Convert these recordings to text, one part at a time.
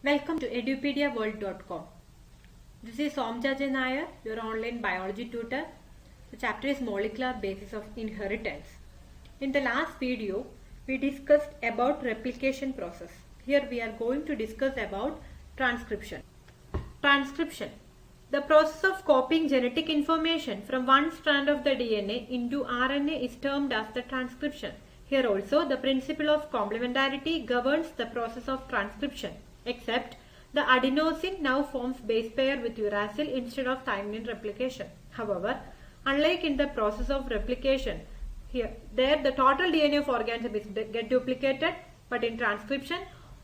Welcome to edupediaworld.com. This is Somjaja Nair, your online biology tutor. The chapter is Molecular Basis of Inheritance. In the last video, we discussed about replication process. Here we are going to discuss about transcription. Transcription. The process of copying genetic information from one strand of the DNA into RNA is termed as the transcription. Here also, the principle of complementarity governs the process of transcription, except the adenosine now forms base pair with uracil instead of thymine replication. However, unlike in the process of replication, there the total DNA of organism is get duplicated, but in transcription,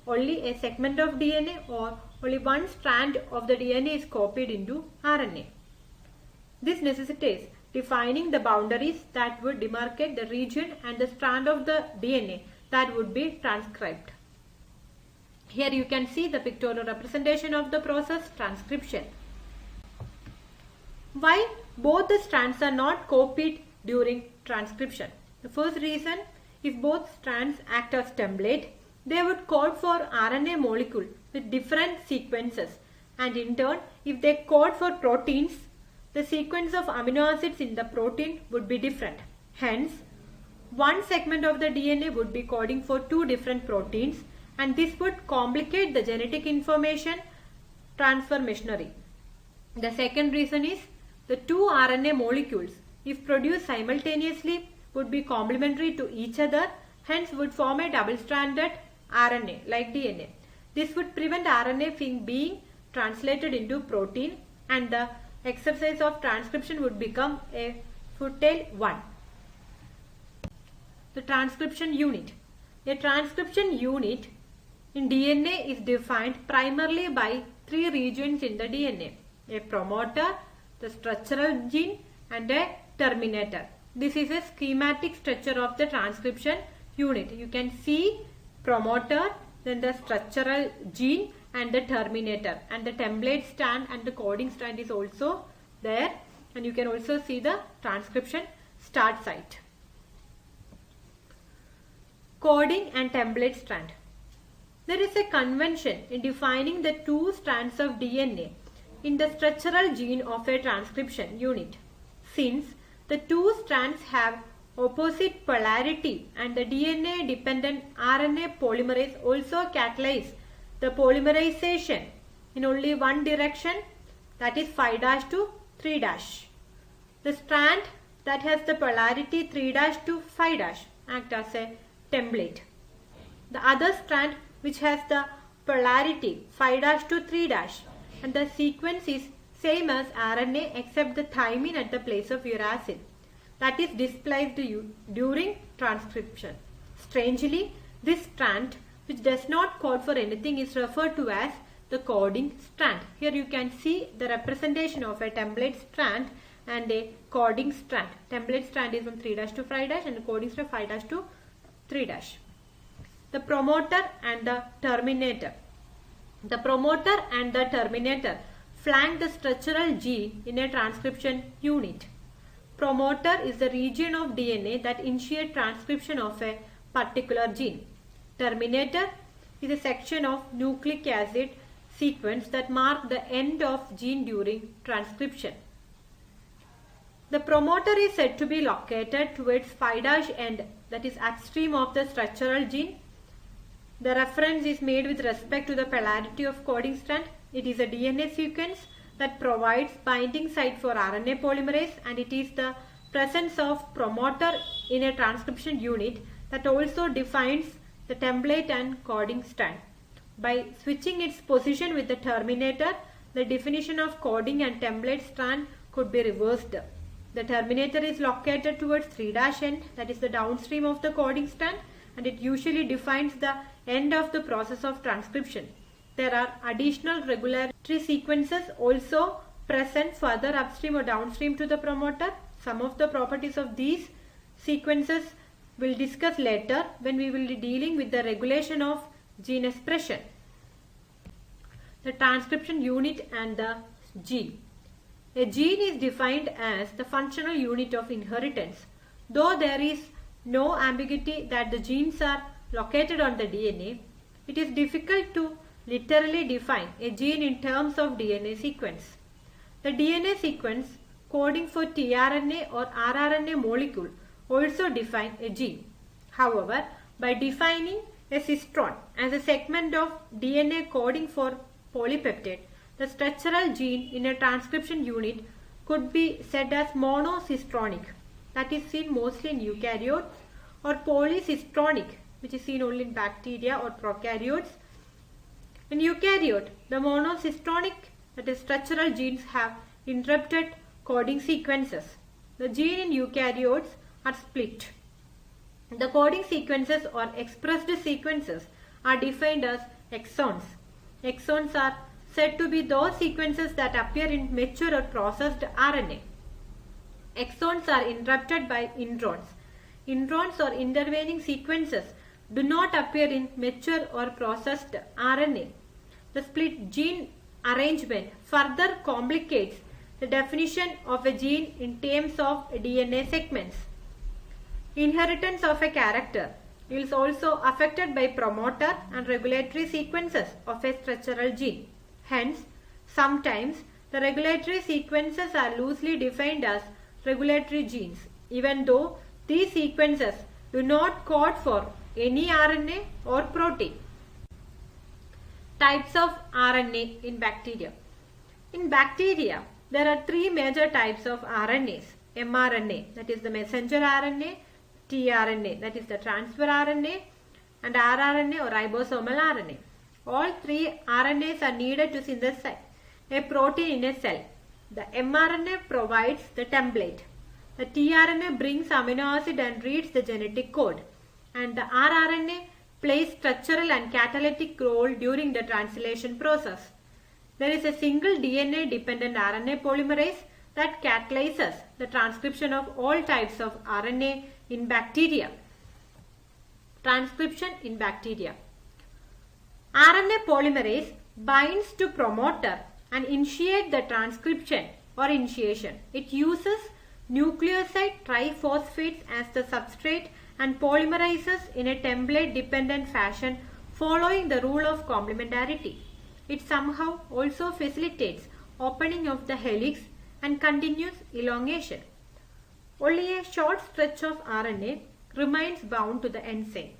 only a segment of DNA or only one strand of the DNA is copied into RNA. This necessitates defining the boundaries that would demarcate the region and the strand of the DNA that would be transcribed. Here you can see the pictorial representation of the process transcription. Why both the strands are not copied during transcription? The first reason, if both strands act as template, they would code for RNA molecule with different sequences, and in turn, if they code for proteins, the sequence of amino acids in the protein would be different. Hence, one segment of the DNA would be coding for two different proteins, and this would complicate the genetic information transfer machinery. The second reason is the two RNA molecules, if produced simultaneously, would be complementary to each other, hence would form a double-stranded RNA like DNA. This would prevent RNA being translated into protein, and the exercise of transcription would become a futile one. The transcription unit. A transcription unit in DNA is defined primarily by three regions in the DNA: a promoter, the structural gene, and a terminator. This is a schematic structure of the transcription unit. You can see promoter, then the structural gene and the terminator, and the template strand and the coding strand is also there, and you can also see the transcription start site. Coding and template strand. There is a convention in defining the two strands of DNA in the structural gene of a transcription unit. Since the two strands have opposite polarity and the DNA-dependent RNA polymerase also catalyze the polymerization in only one direction, that is 5' to 3'. The strand that has the polarity 3' to 5' act as a template. The other strand which has the polarity 5' to 3' and the sequence is same as RNA except the thymine at the place of uracil, that is displaced during transcription. Strangely, this strand which does not code for anything is referred to as the coding strand. Here you can see the representation of a template strand and a coding strand. Template strand is from 3' to 5' and the coding strand 5' to 3'. The promoter and the terminator. The promoter and the terminator flank the structural gene in a transcription unit. Promoter is the region of DNA that initiates transcription of a particular gene. Terminator is a section of nucleic acid sequence that mark the end of gene during transcription. The promoter is said to be located towards 5' end, that is upstream of the structural gene. The reference is made with respect to the polarity of coding strand. It is a DNA sequence that provides binding site for RNA polymerase, and it is the presence of promoter in a transcription unit that also defines the template and coding strand. By switching its position with the terminator, the definition of coding and template strand could be reversed. The terminator is located towards 3' end, that is the downstream of the coding strand, and it usually defines the end of the process of transcription. There are additional regularity sequences also present further upstream or downstream to the promoter. Some of the properties of these sequences we'll discuss later when we will be dealing with the regulation of gene expression. The transcription unit and the gene. A gene is defined as the functional unit of inheritance. Though there is no ambiguity that the genes are located on the DNA, it is difficult to literally define a gene in terms of DNA sequence. The DNA sequence coding for tRNA or rRNA molecule also define a gene. However, by defining a cistron as a segment of DNA coding for polypeptide, the structural gene in a transcription unit could be said as monocistronic, that is seen mostly in eukaryotes, or polycistronic, which is seen only in bacteria or prokaryotes. In eukaryote, the monocistronic, that is structural genes, have interrupted coding sequences. The gene in eukaryotes are split. The coding sequences or expressed sequences are defined as exons. Exons are said to be those sequences that appear in mature or processed RNA. Exons are interrupted by introns. Introns or intervening sequences do not appear in mature or processed RNA. The split gene arrangement further complicates the definition of a gene in terms of DNA segments. Inheritance of a character is also affected by promoter and regulatory sequences of a structural gene. Hence, sometimes the regulatory sequences are loosely defined as regulatory genes, even though these sequences do not code for any RNA or protein. Types of RNA in bacteria. In bacteria, there are three major types of RNAs: mRNA, that is the messenger RNA, tRNA, that is the transfer RNA, and rRNA or ribosomal RNA. All three RNAs are needed to synthesize a protein in a cell. The mRNA provides the template. The tRNA brings amino acid and reads the genetic code. And the rRNA plays structural and catalytic role during the translation process. There is a single DNA-dependent RNA polymerase that catalyzes the transcription of all types of RNA in bacteria. Transcription in bacteria. RNA polymerase binds to promoter and initiates the transcription or initiation. It uses nucleoside triphosphates as the substrate and polymerizes in a template-dependent fashion following the rule of complementarity. It somehow also facilitates opening of the helix and continuous elongation. Only a short stretch of RNA remains bound to the enzyme.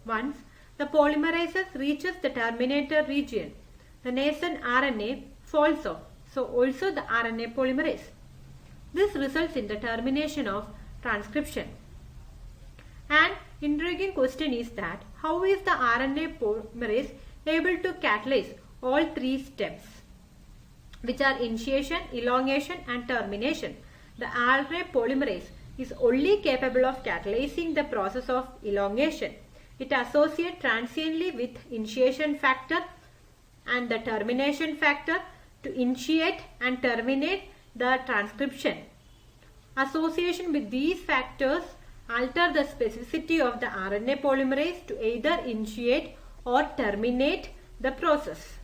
Once the polymerase reaches the terminator region, the nascent RNA falls off, so also the RNA polymerase. This results in the termination of transcription. An intriguing question is that how is the RNA polymerase able to catalyze all three steps, which are initiation, elongation and termination? The RNA polymerase is only capable of catalyzing the process of elongation. It associates transiently with initiation factor and the termination factor to initiate and terminate the transcription. Association with these factors alter the specificity of the RNA polymerase to either initiate or terminate the process.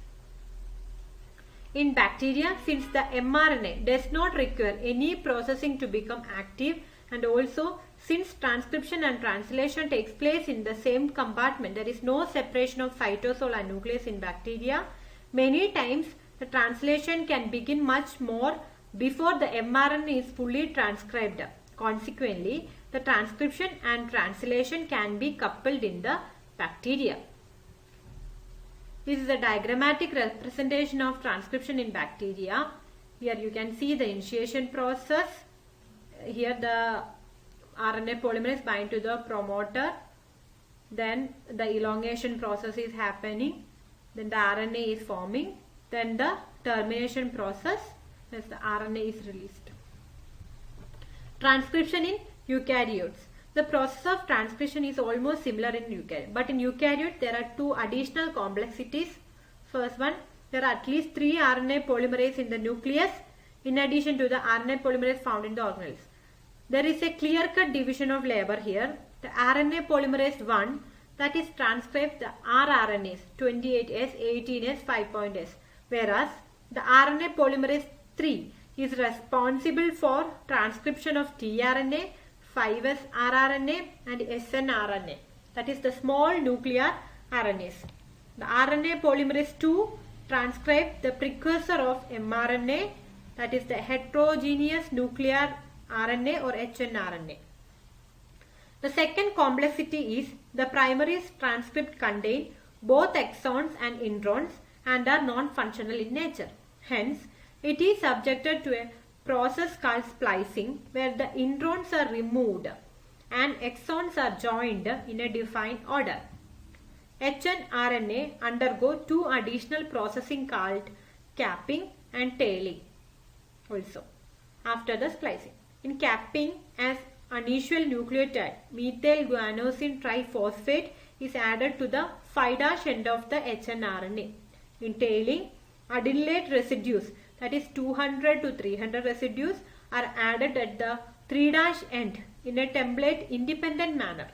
In bacteria, since the mRNA does not require any processing to become active, and also since transcription and translation takes place in the same compartment, there is no separation of cytosol and nucleus in bacteria. Many times the translation can begin much more before the mRNA is fully transcribed. Consequently, the transcription and translation can be coupled in the bacteria. This is a diagrammatic representation of transcription in bacteria. Here you can see the initiation process. Here the RNA polymerase bind to the promoter. Then the elongation process is happening. Then the RNA is forming. Then the termination process, as the RNA is released. Transcription in eukaryotes. The process of transcription is almost similar in eukaryote, but in eukaryote there are two additional complexities. First one, there are at least 3 RNA polymerase in the nucleus in addition to the RNA polymerase found in the organelles. There is a clear-cut division of labor here. The RNA polymerase 1, that is transcribes the rRNAs 28S, 18S, 5'S, whereas the RNA polymerase 3 is responsible for transcription of tRNA, 5S rRNA and snRNA, that is the small nuclear RNAs. The RNA polymerase II transcribes the precursor of mRNA, that is the heterogeneous nuclear RNA or hnRNA. The second complexity is the primary transcript contain both exons and introns and are non-functional in nature. Hence, it is subjected to a process called splicing, where the introns are removed and exons are joined in a defined order. hnRNA undergo two additional processing called capping and tailing also after the splicing. In capping, as unusual nucleotide methyl guanosine triphosphate is added to the 5' end of the hnRNA. In tailing, adenylate residues, that is 200 to 300 residues, are added at the 3' end in a template independent manner.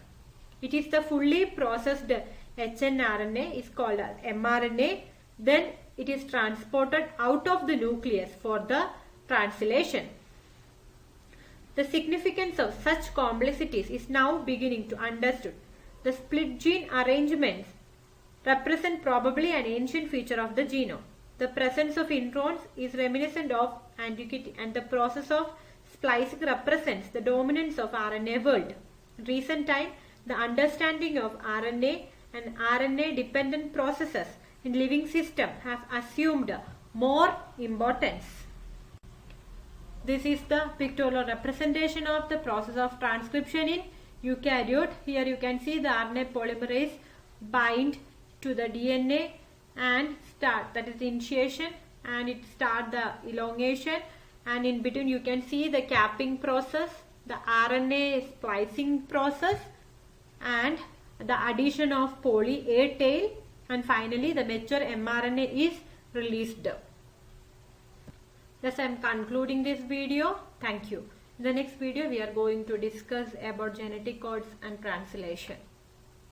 It is the fully processed hnRNA is called as mRNA. Then it is transported out of the nucleus for the translation. The significance of such complexities is now beginning to understood. The split gene arrangements represent probably an ancient feature of the genome. The presence of introns is reminiscent of antiquity, and the process of splicing represents the dominance of RNA world. In recent time, the understanding of RNA and RNA-dependent processes in living system have assumed more importance. This is the pictorial representation of the process of transcription in eukaryote. Here you can see the RNA polymerase bind to the DNA and start, that is the initiation, and it start the elongation, and in between you can see the capping process, the RNA splicing process, and the addition of poly A tail, and finally the mature mRNA is released. Thus I am concluding this video. Thank you. In the next video we are going to discuss about genetic codes and translation.